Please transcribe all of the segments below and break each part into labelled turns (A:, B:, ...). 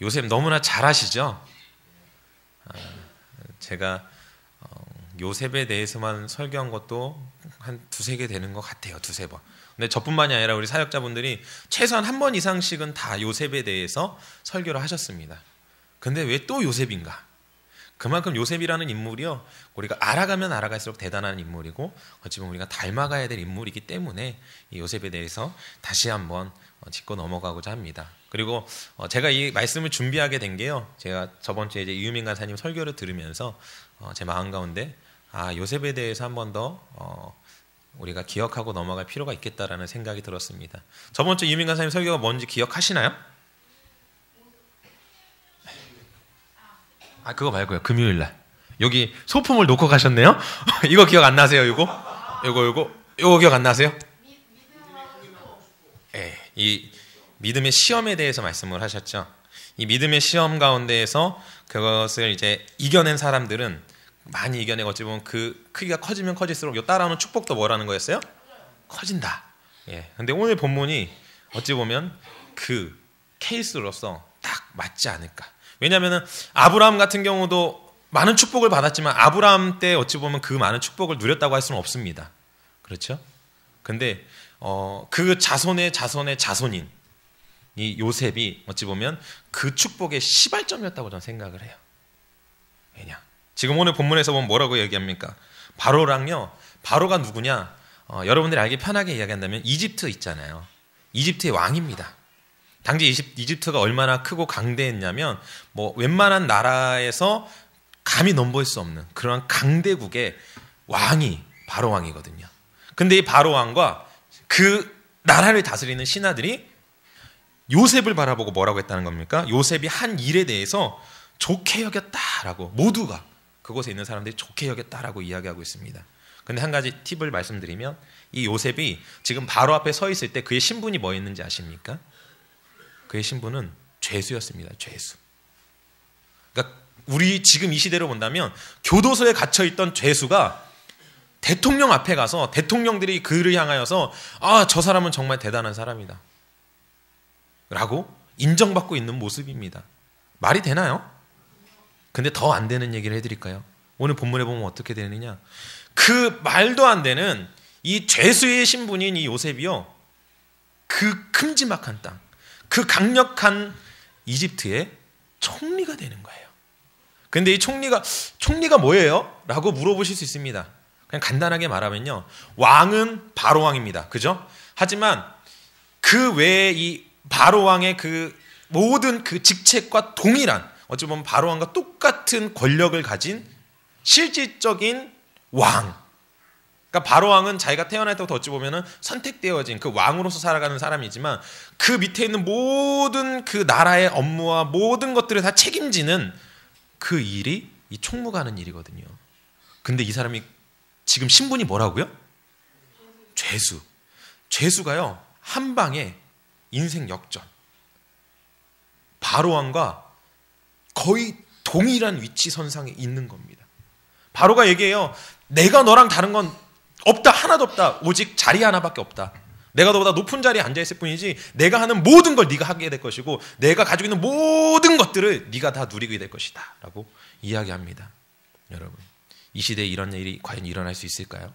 A: 요셉 너무나 잘 아시죠? 제가 요셉에 대해서만 설교한 것도 한 두세 개 되는 것 같아요. 두세 번. 근데 저뿐만이 아니라 우리 사역자분들이 최소한 한 번 이상씩은 다 요셉에 대해서 설교를 하셨습니다. 근데 왜 또 요셉인가? 그만큼 요셉이라는 인물이요, 우리가 알아가면 알아갈수록 대단한 인물이고 어찌 보면 우리가 닮아가야 될 인물이기 때문에 이 요셉에 대해서 다시 한번 짚고 넘어가고자 합니다. 그리고 제가 이 말씀을 준비하게 된 게요, 제가 저번 주에 이제 이유민 간사님 설교를 들으면서 제 마음 가운데 요셉에 대해서 한 번 더 우리가 기억하고 넘어갈 필요가 있겠다라는 생각이 들었습니다. 저번 주 이유민 간사님 설교가 뭔지 기억하시나요? 그거 말고요. 금요일날 여기 소품을 놓고 가셨네요. 이거 기억 안 나세요? 요거 기억 안 나세요? 이 믿음의 시험에 대해서 말씀을 하셨죠. 이 믿음의 시험 가운데에서 그것을 이제 이겨낸 사람들은 많이 이겨내고 어찌 보면 그 크기가 커지면 커질수록 요 따라오는 축복도 뭐라는 거였어요? 커진다. 근데 오늘 본문이 어찌 보면 그 케이스로서 딱 맞지 않을까. 왜냐하면 아브라함 같은 경우도 많은 축복을 받았지만 아브라함 때 어찌 보면 그 많은 축복을 누렸다고 할 수는 없습니다. 그렇죠? 근데 그 자손의 자손인 이 요셉이 어찌 보면 그 축복의 시발점이었다고 저는 생각을 해요. 왜냐? 지금 오늘 본문에서 보면 뭐라고 얘기합니까? 바로랑요. 바로가 누구냐? 여러분들이 알기 편하게 이야기한다면 이집트 있잖아요. 이집트의 왕입니다. 당시 이집트가 얼마나 크고 강대했냐면 뭐 웬만한 나라에서 감히 넘볼 수 없는 그런 강대국의 왕이 바로 왕이거든요. 근데 이 바로 왕과 그 나라를 다스리는 신하들이 요셉을 바라보고 뭐라고 했다는 겁니까? 요셉이 한 일에 대해서 좋게 여겼다라고, 모두가 그곳에 있는 사람들이 좋게 여겼다라고 이야기하고 있습니다. 근데 한 가지 팁을 말씀드리면 이 요셉이 지금 바로 앞에 서 있을 때 그의 신분이 뭐였는지 아십니까? 그의 신분은 죄수였습니다. 죄수. 그러니까 우리 지금 이 시대로 본다면 교도소에 갇혀있던 죄수가 대통령 앞에 가서 대통령들이 그를 향하여서 저 사람은 정말 대단한 사람이다 라고 인정받고 있는 모습입니다. 말이 되나요? 근데 더 안 되는 얘기를 해드릴까요? 오늘 본문에 보면 어떻게 되느냐, 그 말도 안 되는 이 죄수의 신분인 이 요셉이요, 그 큼지막한 땅, 그 강력한 이집트의 총리가 되는 거예요. 근데 이 총리가 뭐예요? 라고 물어보실 수 있습니다. 그냥 간단하게 말하면요, 왕은 바로 왕입니다. 그죠? 하지만 그 외에 이 바로 왕의 그 모든 그 직책과 동일한, 어찌 보면 바로 왕과 똑같은 권력을 가진 실질적인 왕. 그러니까 바로 왕은 자기가 태어날 때부터 어찌 보면은 선택되어진 그 왕으로서 살아가는 사람이지만 그 밑에 있는 모든 그 나라의 업무와 모든 것들을 다 책임지는 그 일이 이 총무가 하는 일이거든요. 근데 이 사람이 지금 신분이 뭐라고요? 죄수. 죄수가요, 한 방에 인생 역전. 바로 왕과 거의 동일한 위치 선상에 있는 겁니다. 바로가 얘기해요. 내가 너랑 다른 건 없다. 하나도 없다. 오직 자리 하나밖에 없다. 내가 너보다 높은 자리에 앉아있을 뿐이지 내가 하는 모든 걸 네가 하게 될 것이고 내가 가지고 있는 모든 것들을 네가 다 누리게 될 것이다 라고 이야기합니다. 여러분, 이 시대에 이런 일이 과연 일어날 수 있을까요?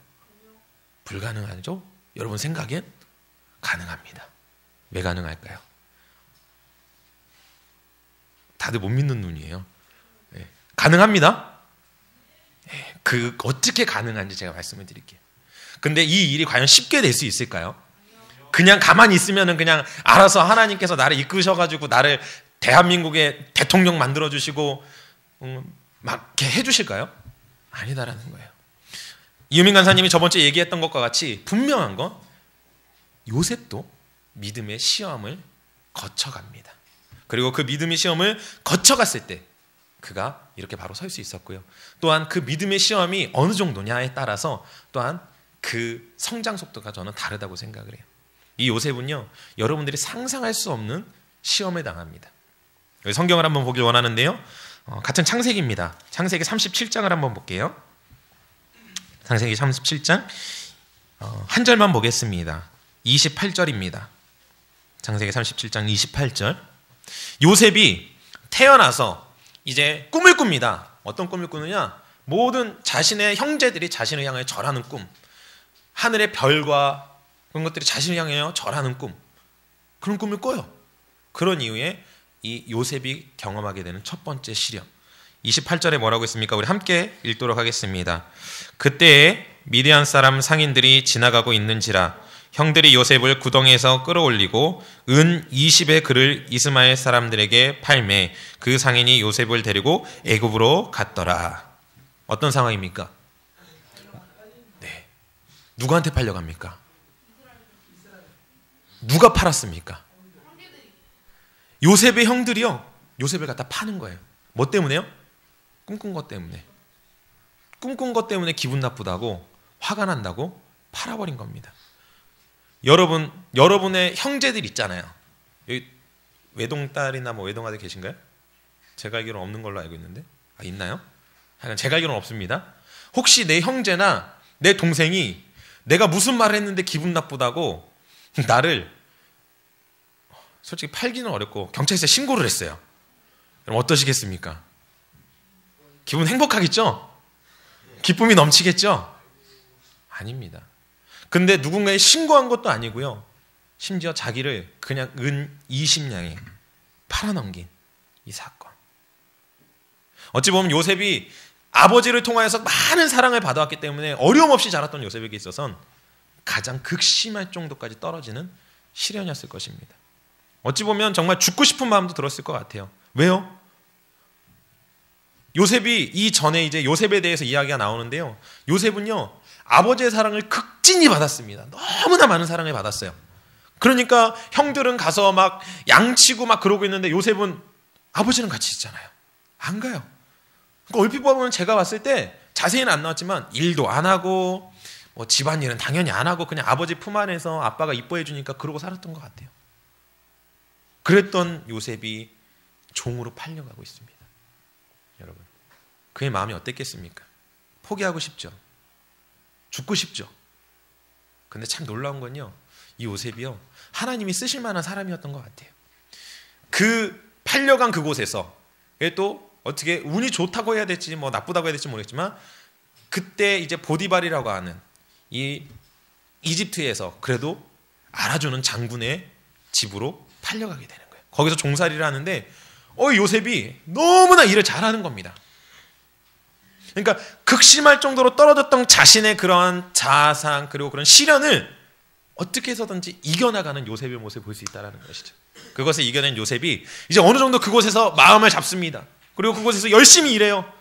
A: 불가능하죠? 여러분 생각엔 가능합니다. 왜 가능할까요? 다들 못 믿는 눈이에요. 가능합니다. 그 어떻게 가능한지 제가 말씀을 드릴게요. 근데 이 일이 과연 쉽게 될 수 있을까요? 그냥 가만히 있으면은 그냥 알아서 하나님께서 나를 이끄셔가지고 나를 대한민국의 대통령 만들어주시고 막 이렇게 해주실까요? 아니다라는 거예요. 이유민 간사님이 저번 주에 얘기했던 것과 같이 분명한 건 요셉도 믿음의 시험을 거쳐갑니다. 그리고 그 믿음의 시험을 거쳐갔을 때 그가 이렇게 바로 설 수 있었고요. 또한 그 믿음의 시험이 어느 정도냐에 따라서 또한 그 성장 속도가 저는 다르다고 생각을 해요. 이 요셉은요, 여러분들이 상상할 수 없는 시험에 당합니다. 성경을 한번 보길 원하는데요, 같은 창세기입니다. 창세기 37장을 한번 볼게요. 창세기 37장 한 절만 보겠습니다. 28절입니다. 창세기 37장 28절. 요셉이 태어나서 이제 꿈을 꿉니다. 어떤 꿈을 꾸느냐? 모든 자신의 형제들이 자신을 향하여 절하는 꿈, 하늘의 별과 그런 것들이 자신을 향하여 절하는 꿈, 그런 꿈을 꿔요. 그런 이후에 이 요셉이 경험하게 되는 첫 번째 시련, 28절에 뭐라고 있습니까? 우리 함께 읽도록 하겠습니다. 그때에 미디안 사람 상인들이 지나가고 있는지라 형들이 요셉을 구덩이에서 끌어올리고 은 20의 그를 이스마엘 사람들에게 팔매 그 상인이 요셉을 데리고 애굽으로 갔더라. 어떤 상황입니까? 네. 누구한테 팔려갑니까? 누가 팔았습니까? 요셉의 형들이요. 요셉을 갖다 파는 거예요. 뭐 때문에요? 꿈꾼 것 때문에. 꿈꾼 것 때문에 기분 나쁘다고, 화가 난다고 팔아버린 겁니다. 여러분의 형제들 있잖아요. 여기 외동딸이나 뭐 외동아들 계신가요? 제가 알기로는 없는 걸로 알고 있는데. 아, 있나요? 제가 알기로는 없습니다. 혹시 내 형제나 내 동생이 내가 무슨 말을 했는데 기분 나쁘다고 나를 솔직히 팔기는 어렵고 경찰서에 신고를 했어요. 그럼 어떠시겠습니까? 기분 행복하겠죠? 기쁨이 넘치겠죠? 아닙니다. 근데 누군가에 신고한 것도 아니고요. 심지어 자기를 그냥 은 20냥에 팔아넘긴 이 사건. 어찌 보면 요셉이 아버지를 통하여서 많은 사랑을 받아왔기 때문에 어려움 없이 자랐던 요셉에게 있어서는 가장 극심할 정도까지 떨어지는 시련이었을 것입니다. 어찌 보면 정말 죽고 싶은 마음도 들었을 것 같아요. 왜요? 요셉이 이전에 이제 요셉에 대해서 이야기가 나오는데요. 요셉은요, 아버지의 사랑을 극진히 받았습니다. 너무나 많은 사랑을 받았어요. 그러니까 형들은 가서 막 양치고 막 그러고 있는데 요셉은 아버지는 같이 있잖아요. 안 가요. 그러니까 얼핏 보면 제가 봤을 때 자세히는 안 나왔지만 일도 안 하고 뭐 집안일은 당연히 안 하고 그냥 아버지 품 안에서 아빠가 이뻐해 주니까 그러고 살았던 것 같아요. 그랬던 요셉이 종으로 팔려가고 있습니다. 여러분, 그의 마음이 어땠겠습니까? 포기하고 싶죠. 죽고 싶죠. 근데 참 놀라운 건요, 이 요셉이요, 하나님이 쓰실 만한 사람이었던 것 같아요. 그 팔려간 그곳에서 또 어떻게 운이 좋다고 해야 될지 뭐 나쁘다고 해야 될지 모르겠지만 그때 이제 보디발이라고 하는 이 이집트에서 그래도 알아주는 장군의 집으로 팔려가게 되는 거예요. 거기서 종살이를 하는데 요셉이 너무나 일을 잘하는 겁니다. 그러니까 극심할 정도로 떨어졌던 자신의 그러한 자아상 그리고 그런 시련을 어떻게 해서든지 이겨나가는 요셉의 모습을 볼 수 있다는 것이죠. 그것을 이겨낸 요셉이 이제 어느 정도 그곳에서 마음을 잡습니다. 그리고 그곳에서 열심히 일해요.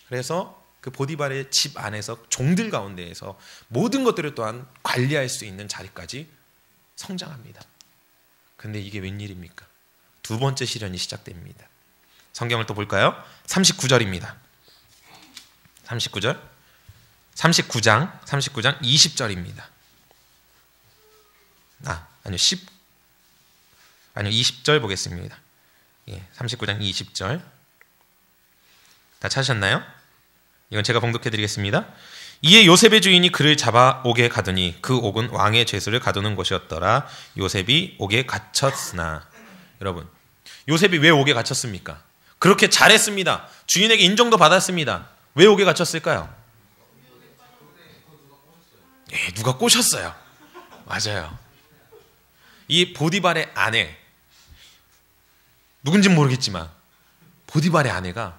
A: 그래서 그 보디발의 집 안에서 종들 가운데에서 모든 것들을 또한 관리할 수 있는 자리까지 성장합니다. 근데 이게 웬일입니까? 두 번째 시련이 시작됩니다. 성경을 또 볼까요? 39절입니다. 39절. 39장 20절입니다. 아니요 20절 보겠습니다. 예, 39장 20절. 다 찾으셨나요? 이건 제가 봉독해 드리겠습니다. 이에 요셉의 주인이 그를 잡아 옥에 가두니 그 옥은 왕의 죄수를 가두는 곳이었더라. 요셉이 옥에 갇혔으나. 여러분, 요셉이 왜 옥에 갇혔습니까? 그렇게 잘했습니다. 주인에게 인정도 받았습니다. 왜 옥에 갇혔을까요? 예, 누가 꼬셨어요. 맞아요. 이 보디발의 아내, 누군지는 모르겠지만 보디발의 아내가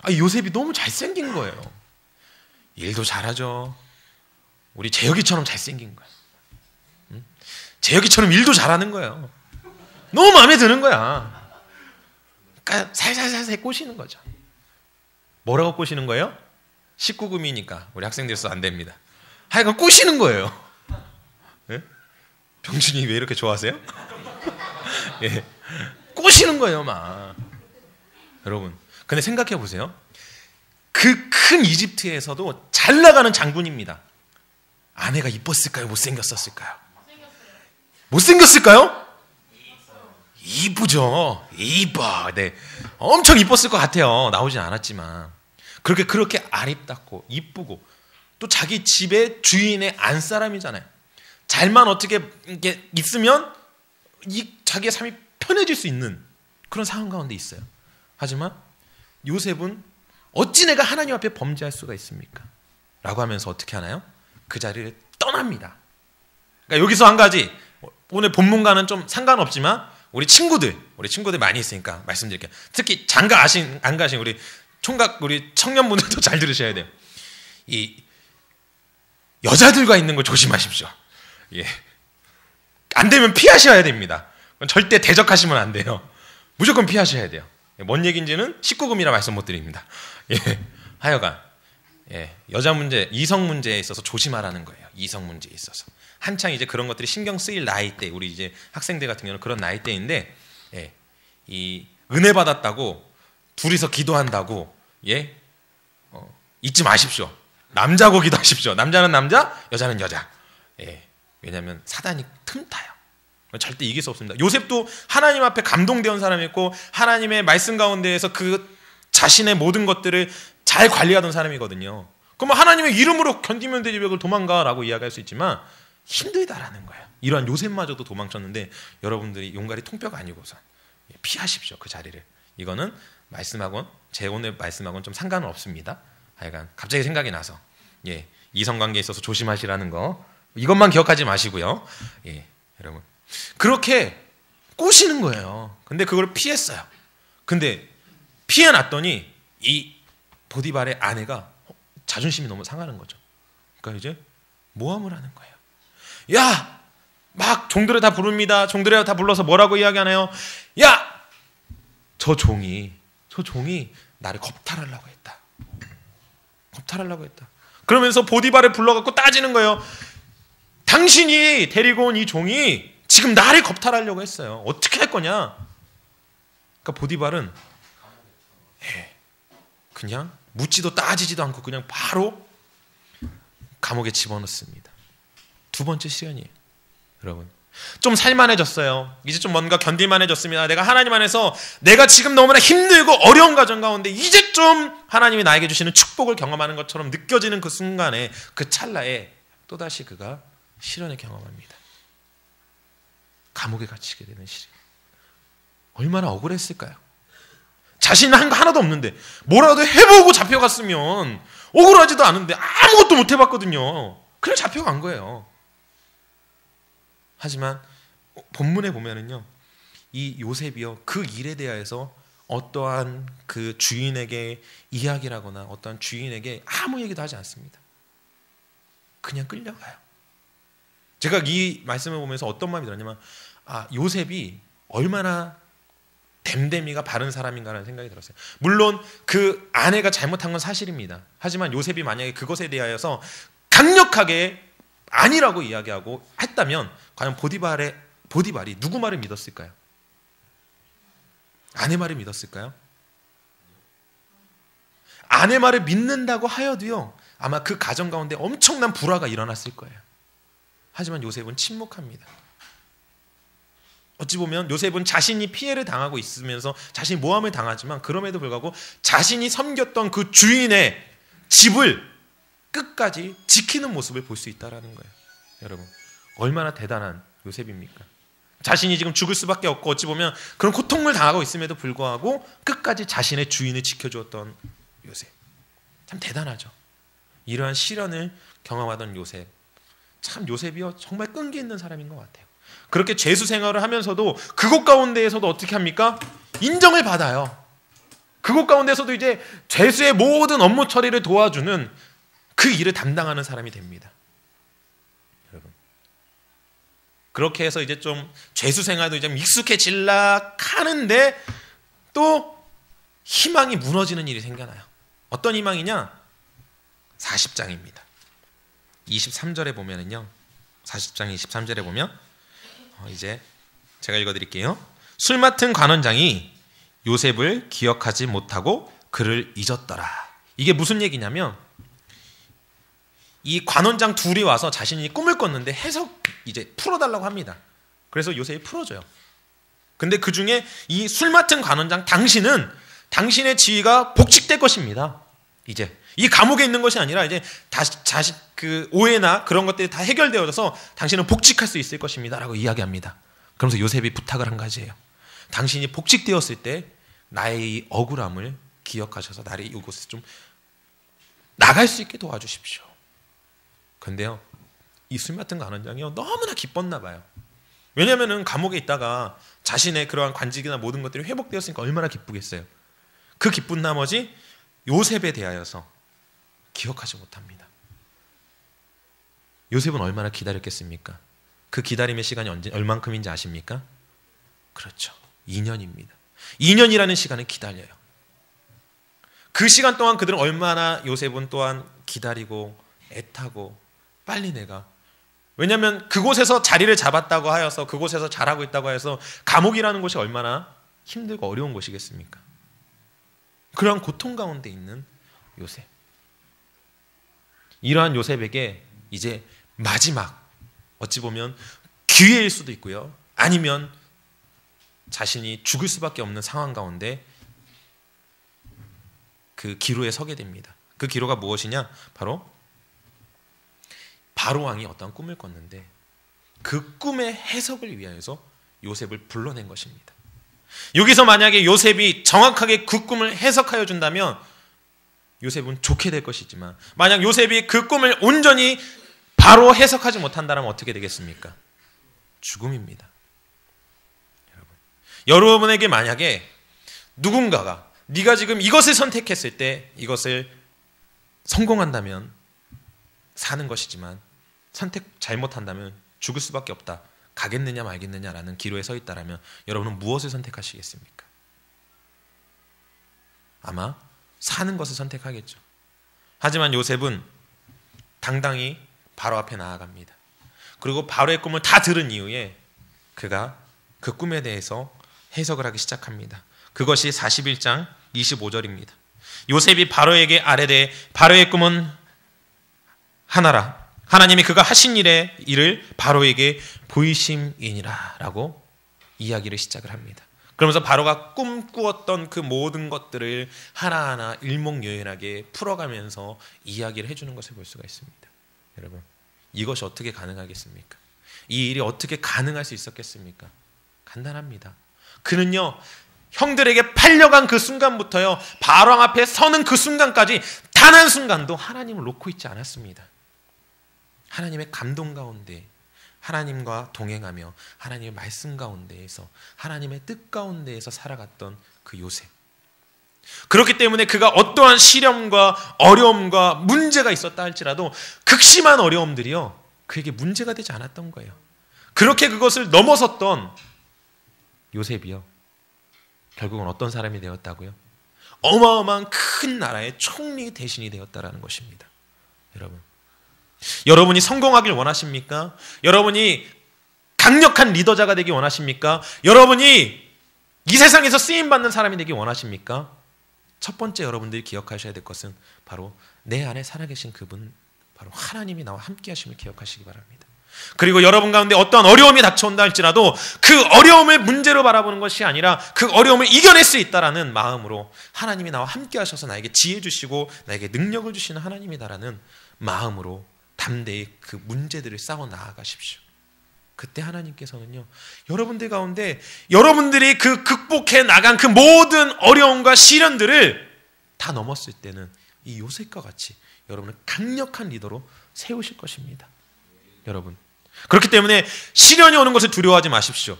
A: 요셉이 너무 잘생긴 거예요. 일도 잘하죠. 우리 재혁이처럼 잘생긴 거예요. 응? 재혁이처럼 일도 잘하는 거예요. 너무 마음에 드는 거야. 그러니까 살살살살 꼬시는 거죠. 뭐라고 꼬시는 거예요? 19금이니까 우리 학생들 써서 안 됩니다. 하여간 꼬시는 거예요. 예? 병준이 왜 이렇게 좋아하세요? 예. 꼬시는 거예요, 막. 여러분, 근데 생각해 보세요. 그 큰 이집트에서도 잘 나가는 장군입니다. 아내가 이뻤을까요? 못생겼었을까요? 못생겼을까요? 이쁘죠. 이뻐. 네. 엄청 이뻤을 것 같아요. 나오진 않았지만. 그렇게 아립답고 이쁘고 또 자기 집의 주인의 안사람이잖아요. 잘만 어떻게 이렇게 있으면 자기의 삶이 편해질 수 있는 그런 상황 가운데 있어요. 하지만 요셉은 어찌 내가 하나님 앞에 범죄할 수가 있습니까? 라고 하면서 어떻게 하나요? 그 자리를 떠납니다. 그러니까 여기서 한 가지, 오늘 본문과는 좀 상관없지만 우리 친구들 많이 있으니까 말씀드릴게요. 특히 장가 안 가신 우리 총각, 우리 청년분들도 잘 들으셔야 돼요. 이 여자들과 있는 거 조심하십시오. 예. 안 되면 피하셔야 됩니다. 절대 대적하시면 안 돼요. 무조건 피하셔야 돼요. 뭔 얘기인지는 19금이라 말씀 못 드립니다. 예. 하여간 여자 문제, 이성 문제에 있어서 조심하라는 거예요. 이성 문제에 있어서 한창 이제 그런 것들이 신경 쓰일 나이 때, 우리 이제 학생들 같은 경우는 그런 나이 때인데, 이 은혜 받았다고 둘이서 기도한다고 잊지 마십시오. 남자고 기도하십시오. 남자는 남자, 여자는 여자. 왜냐하면 사단이 틈타요. 절대 이길 수 없습니다. 요셉도 하나님 앞에 감동되는 사람이었고 하나님의 말씀 가운데에서 그 자신의 모든 것들을 잘 관리하던 사람이거든요. 그럼 하나님의 이름으로 견디면 되지 왜 그걸 도망가라고 이야기할 수 있지만 힘들다라는 거예요. 이러한 요셉마저도 도망쳤는데 여러분들이 용가리 통뼈가 아니고서 피하십시오. 그 자리를. 이거는 말씀하고는, 제 오늘 말씀하고는 좀 상관은 없습니다. 하여간 갑자기 생각이 나서 이성관계에 있어서 조심하시라는 거, 이것만 기억하지 마시고요. 여러분 그렇게 꼬시는 거예요. 근데 그걸 피했어요. 근데 피해놨더니 이 보디발의 아내가 자존심이 너무 상하는 거죠. 그러니까 이제 모함을 하는 거예요. 야! 막 종들을 다 부릅니다. 종들을 다 불러서 뭐라고 이야기하나요? 야! 저 종이 나를 겁탈하려고 했다. 겁탈하려고 했다. 그러면서 보디발을 불러갖고 따지는 거예요. 당신이 데리고 온 이 종이 지금 나를 겁탈하려고 했어요. 어떻게 할 거냐? 그러니까 보디발은 그냥 묻지도 따지지도 않고 그냥 바로 감옥에 집어넣습니다. 두 번째 시련이에요. 여러분 좀 살만해졌어요. 이제 좀 뭔가 견딜만해졌습니다. 내가 하나님 안에서 내가 지금 너무나 힘들고 어려운 과정 가운데 이제 좀 하나님이 나에게 주시는 축복을 경험하는 것처럼 느껴지는 그 순간에, 그 찰나에 또다시 그가 시련을 경험합니다. 감옥에 갇히게 되는 시련. 얼마나 억울했을까요? 자신은 한 거 하나도 없는데 뭐라도 해보고 잡혀갔으면, 억울하지도 않은데 아무것도 못 해봤거든요. 그냥 잡혀간 거예요. 하지만 본문에 보면은요, 이 요셉이요 그 일에 대하여서 어떠한 그 주인에게 이야기를 하거나 어떠한 주인에게 아무 얘기도 하지 않습니다. 그냥 끌려가요. 제가 이 말씀을 보면서 어떤 마음이 들었냐면, 요셉이 얼마나 댐댐이가 바른 사람인가라는 생각이 들었어요. 물론 그 아내가 잘못한 건 사실입니다. 하지만 요셉이 만약에 그것에 대하여서 강력하게 아니라고 이야기하고 했다면 과연 보디발이 누구 말을 믿었을까요? 아내 말을 믿었을까요? 아내 말을 믿는다고 하여도요 아마 그 가정 가운데 엄청난 불화가 일어났을 거예요. 하지만 요셉은 침묵합니다. 어찌 보면 요셉은 자신이 피해를 당하고 있으면서 자신이 모함을 당하지만 그럼에도 불구하고 자신이 섬겼던 그 주인의 집을 끝까지 지키는 모습을 볼 수 있다는 거예요. 여러분 얼마나 대단한 요셉입니까? 자신이 지금 죽을 수밖에 없고 어찌 보면 그런 고통을 당하고 있음에도 불구하고 끝까지 자신의 주인을 지켜주었던 요셉. 참 대단하죠. 이러한 시련을 경험하던 요셉. 참 요셉이요 정말 끈기 있는 사람인 것 같아요. 그렇게 죄수 생활을 하면서도 그곳 가운데에서도 어떻게 합니까? 인정을 받아요. 그곳 가운데서도 이제 죄수의 모든 업무 처리를 도와주는 그 일을 담당하는 사람이 됩니다. 여러분 그렇게 해서 이제 좀 죄수 생활도 이제 익숙해질라 하는데 또 희망이 무너지는 일이 생겨나요. 어떤 희망이냐? 40장입니다. 23절에 보면은요. 40장 23절에 보면 이제 제가 읽어드릴게요. 술 맡은 관원장이 요셉을 기억하지 못하고 그를 잊었더라. 이게 무슨 얘기냐면 이 관원장 둘이 와서 자신이 꿈을 꿨는데 해석 이제 풀어달라고 합니다. 그래서 요셉이 풀어줘요. 근데 그 중에 이 술 맡은 관원장 당신의 지위가 복직될 것입니다. 이제 이 감옥에 있는 것이 아니라 이제 다시 그 오해나 그런 것들이 다 해결되어져서 당신은 복직할 수 있을 것입니다라고 이야기합니다. 그러면서 요셉이 부탁을 한 가지예요. 당신이 복직되었을 때 나의 이 억울함을 기억하셔서 나를 이곳에서 좀 나갈 수 있게 도와주십시오. 그런데요, 이 술맡은 간원장이요 너무나 기뻤나 봐요. 왜냐하면 감옥에 있다가 자신의 그러한 관직이나 모든 것들이 회복되었으니까 얼마나 기쁘겠어요. 그 기쁜 나머지 요셉에 대하여서 기억하지 못합니다. 요셉은 얼마나 기다렸겠습니까? 그 기다림의 시간이 얼만큼인지 아십니까? 그렇죠. 2년입니다. 2년이라는 시간을 기다려요. 그 시간 동안 그들은 얼마나 요셉은 또한 기다리고 애타고 빨리 내가, 왜냐하면 그곳에서 자리를 잡았다고 하여서 그곳에서 잘하고 있다고 해서 감옥이라는 곳이 얼마나 힘들고 어려운 곳이겠습니까? 그러한 고통 가운데 있는 요셉, 이러한 요셉에게 이제 마지막, 어찌 보면 기회일 수도 있고요, 아니면 자신이 죽을 수밖에 없는 상황 가운데 그 기로에 서게 됩니다. 그 기로가 무엇이냐? 바로 바로 왕이 어떠한 꿈을 꿨는데 그 꿈의 해석을 위하여서 요셉을 불러낸 것입니다. 여기서 만약에 요셉이 정확하게 그 꿈을 해석하여 준다면 요셉은 좋게 될 것이지만, 만약 요셉이 그 꿈을 온전히 바로 해석하지 못한다면 어떻게 되겠습니까? 죽음입니다. 여러분에게 만약에 누군가가 네가 지금 이것을 선택했을 때 이것을 성공한다면 사는 것이지만 선택 잘못한다면 죽을 수밖에 없다, 가겠느냐 말겠느냐라는 기로에 서 있다라면 여러분은 무엇을 선택하시겠습니까? 아마 사는 것을 선택하겠죠. 하지만 요셉은 당당히 바로 앞에 나아갑니다. 그리고 바로의 꿈을 다 들은 이후에 그가 그 꿈에 대해서 해석을 하기 시작합니다. 그것이 41장 25절입니다. 요셉이 바로에게 아뢰되 바로의 꿈은 하나라, 하나님이 그가 하신 일을 바로에게 보이심이니라 라고 이야기를 시작을 합니다. 그러면서 바로가 꿈꾸었던 그 모든 것들을 하나하나 일목요연하게 풀어가면서 이야기를 해주는 것을 볼 수가 있습니다. 여러분, 이것이 어떻게 가능하겠습니까? 이 일이 어떻게 가능할 수 있었겠습니까? 간단합니다. 그는요, 형들에게 팔려간 그 순간부터요, 바로왕 앞에 서는 그 순간까지 단 한순간도 하나님을 놓고 있지 않았습니다. 하나님의 감동 가운데, 하나님과 동행하며 하나님의 말씀 가운데에서, 하나님의 뜻 가운데에서 살아갔던 그 요셉. 그렇기 때문에 그가 어떠한 시련과 어려움과 문제가 있었다 할지라도 극심한 어려움들이요 그에게 문제가 되지 않았던 거예요. 그렇게 그것을 넘어섰던 요셉이요 결국은 어떤 사람이 되었다고요? 어마어마한 큰 나라의 총리 대신이 되었다라는 것입니다. 여러분이 성공하길 원하십니까? 여러분이 강력한 리더자가 되기 원하십니까? 여러분이 이 세상에서 쓰임받는 사람이 되기 원하십니까? 첫 번째 여러분들이 기억하셔야 될 것은 바로 내 안에 살아계신 그분, 바로 하나님이 나와 함께 하심을 기억하시기 바랍니다. 그리고 여러분 가운데 어떠한 어려움이 닥쳐온다 할지라도 그 어려움을 문제로 바라보는 것이 아니라 그 어려움을 이겨낼 수 있다라는 마음으로, 하나님이 나와 함께 하셔서 나에게 지혜 주시고 나에게 능력을 주시는 하나님이다라는 마음으로 담대히 그 문제들을 싸워 나아가십시오. 그때 하나님께서는요 여러분들 가운데 여러분들이 그 극복해 나간 그 모든 어려움과 시련들을 다 넘었을 때는 이 요셉과 같이 여러분을 강력한 리더로 세우실 것입니다. 여러분, 그렇기 때문에 시련이 오는 것을 두려워하지 마십시오.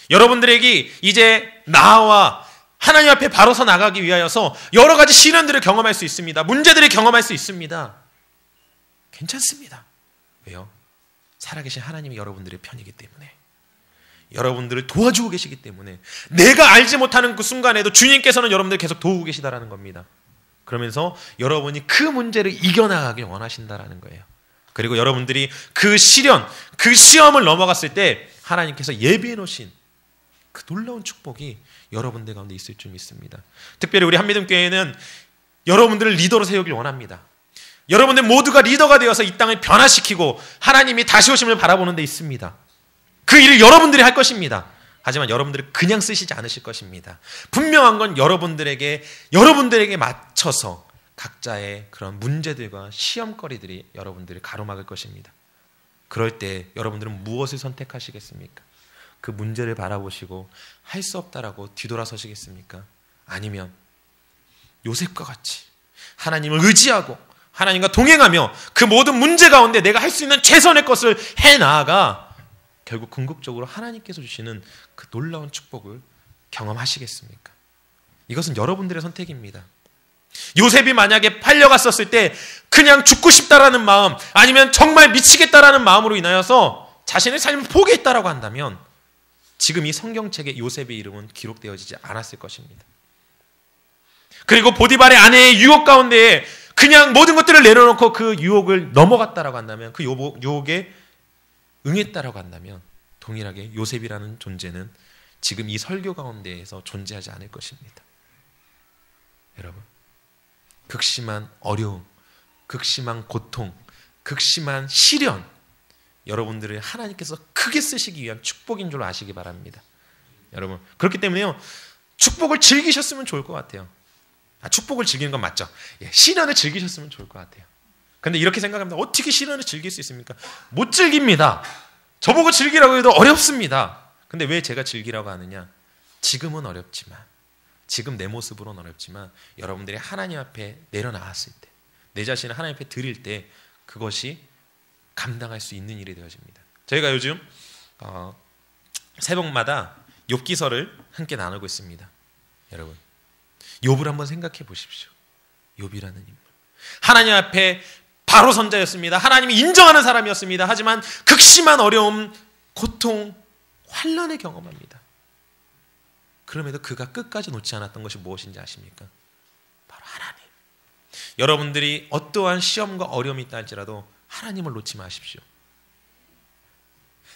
A: 여러분들에게 이제 나와 하나님 앞에 바로 서 나가기 위하여서 여러 가지 시련들을 경험할 수 있습니다. 문제들을 경험할 수 있습니다. 괜찮습니다. 왜요? 살아계신 하나님이 여러분들의 편이기 때문에, 여러분들을 도와주고 계시기 때문에, 내가 알지 못하는 그 순간에도 주님께서는 여러분들을 계속 도우고 계시다라는 겁니다. 그러면서 여러분이 그 문제를 이겨나가길 원하신다라는 거예요. 그리고 여러분들이 그 시련, 그 시험을 넘어갔을 때 하나님께서 예비해 놓으신 그 놀라운 축복이 여러분들 가운데 있을 줄 믿습니다. 특별히 우리 한미듬교회는 여러분들을 리더로 세우길 원합니다. 여러분들 모두가 리더가 되어서 이 땅을 변화시키고 하나님이 다시 오심을 바라보는 데 있습니다. 그 일을 여러분들이 할 것입니다. 하지만 여러분들을 그냥 쓰시지 않으실 것입니다. 분명한 건 여러분들에게 맞춰서 각자의 그런 문제들과 시험거리들이 여러분들을 가로막을 것입니다. 그럴 때 여러분들은 무엇을 선택하시겠습니까? 그 문제를 바라보시고 할 수 없다라고 뒤돌아서시겠습니까? 아니면 요셉과 같이 하나님을 의지하고 하나님과 동행하며 그 모든 문제 가운데 내가 할 수 있는 최선의 것을 해나아가 결국 궁극적으로 하나님께서 주시는 그 놀라운 축복을 경험하시겠습니까? 이것은 여러분들의 선택입니다. 요셉이 만약에 팔려갔었을 때 그냥 죽고 싶다라는 마음, 아니면 정말 미치겠다라는 마음으로 인하여서 자신의 삶을 포기했다라고 한다면 지금 이 성경책에 요셉의 이름은 기록되어지지 않았을 것입니다. 그리고 보디발의 아내의 유혹 가운데에 그냥 모든 것들을 내려놓고 그 유혹을 넘어갔다라고 한다면, 그 유혹에 응했다라고 한다면 동일하게 요셉이라는 존재는 지금 이 설교 가운데에서 존재하지 않을 것입니다. 여러분, 극심한 어려움, 극심한 고통, 극심한 시련, 여러분들을 하나님께서 크게 쓰시기 위한 축복인 줄 아시기 바랍니다. 여러분, 그렇기 때문에요, 축복을 즐기셨으면 좋을 것 같아요. 축복을 즐기는 건 맞죠. 시련을 즐기셨으면 좋을 것 같아요. 근데 이렇게 생각합니다. 어떻게 시련을 즐길 수 있습니까? 못 즐깁니다. 저보고 즐기라고 해도 어렵습니다. 근데 왜 제가 즐기라고 하느냐? 지금은 어렵지만, 지금 내 모습으로는 어렵지만 여러분들이 하나님 앞에 내려나왔을 때, 내 자신을 하나님 앞에 드릴 때 그것이 감당할 수 있는 일이 되어집니다. 저희가 요즘 새벽마다 욥기서를 함께 나누고 있습니다. 여러분, 욥을 한번 생각해 보십시오. 욥이라는 인물, 하나님 앞에 바로 선자였습니다. 하나님이 인정하는 사람이었습니다. 하지만 극심한 어려움, 고통, 환난을 경험합니다. 그럼에도 그가 끝까지 놓지 않았던 것이 무엇인지 아십니까? 바로 하나님. 여러분들이 어떠한 시험과 어려움이 있다 할지라도 하나님을 놓지 마십시오.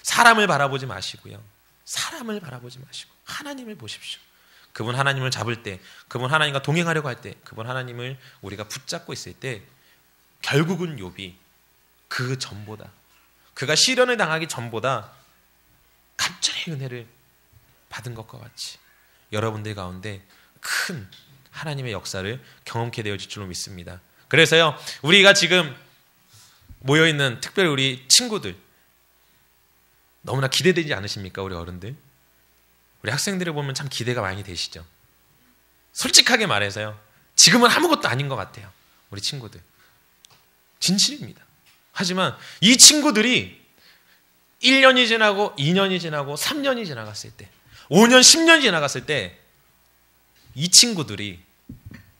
A: 사람을 바라보지 마시고요, 사람을 바라보지 마시고 하나님을 보십시오. 그분 하나님을 잡을 때, 그분 하나님과 동행하려고 할 때, 그분 하나님을 우리가 붙잡고 있을 때 결국은 욥이 그 전보다, 그가 시련을 당하기 전보다 갑절의 은혜를 받은 것과 같이 여러분들 가운데 큰 하나님의 역사를 경험케 되어질 줄로 믿습니다. 그래서요, 우리가 지금 모여있는 특별히 우리 친구들 너무나 기대되지 않으십니까? 우리 어른들, 우리 학생들을 보면 참 기대가 많이 되시죠? 솔직하게 말해서요, 지금은 아무것도 아닌 것 같아요. 우리 친구들 진실입니다. 하지만 이 친구들이 1년이 지나고 2년이 지나고 3년이 지나갔을 때, 5년, 10년이 지나갔을 때 이 친구들이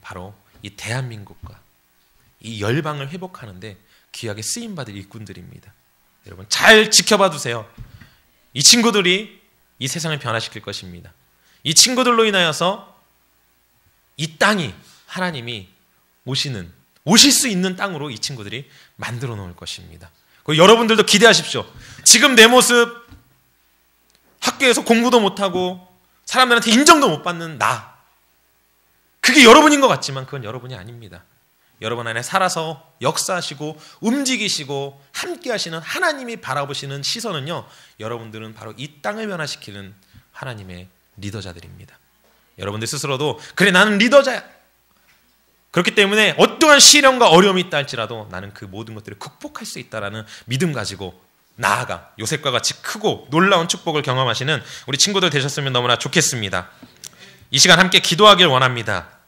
A: 바로 이 대한민국과 이 열방을 회복하는데 귀하게 쓰임받을 일꾼들입니다. 여러분, 잘 지켜봐 두세요. 이 친구들이 이 세상을 변화시킬 것입니다. 이 친구들로 인하여서 이 땅이 하나님이 오실 수 있는 땅으로 이 친구들이 만들어 놓을 것입니다. 그리고 여러분들도 기대하십시오. 지금 내 모습, 학교에서 공부도 못하고 사람들한테 인정도 못 받는 나, 그게 여러분인 것 같지만 그건 여러분이 아닙니다. 여러분 안에 살아서 역사하시고 움직이시고 함께 하시는 하나님이 바라보시는 시선은요, 여러분들은 바로 이 땅을 변화시키는 하나님의 리더자들입니다. 여러분들 스스로도 그래, 나는 리더자야. 그렇기 때문에 어떠한 시련과 어려움이 있다 할지라도 나는 그 모든 것들을 극복할 수 있다라는 믿음 가지고 나아가 요셉과 같이 크고 놀라운 축복을 경험하시는 우리 친구들 되셨으면 너무나 좋겠습니다. 이 시간 함께 기도하길 원합니다.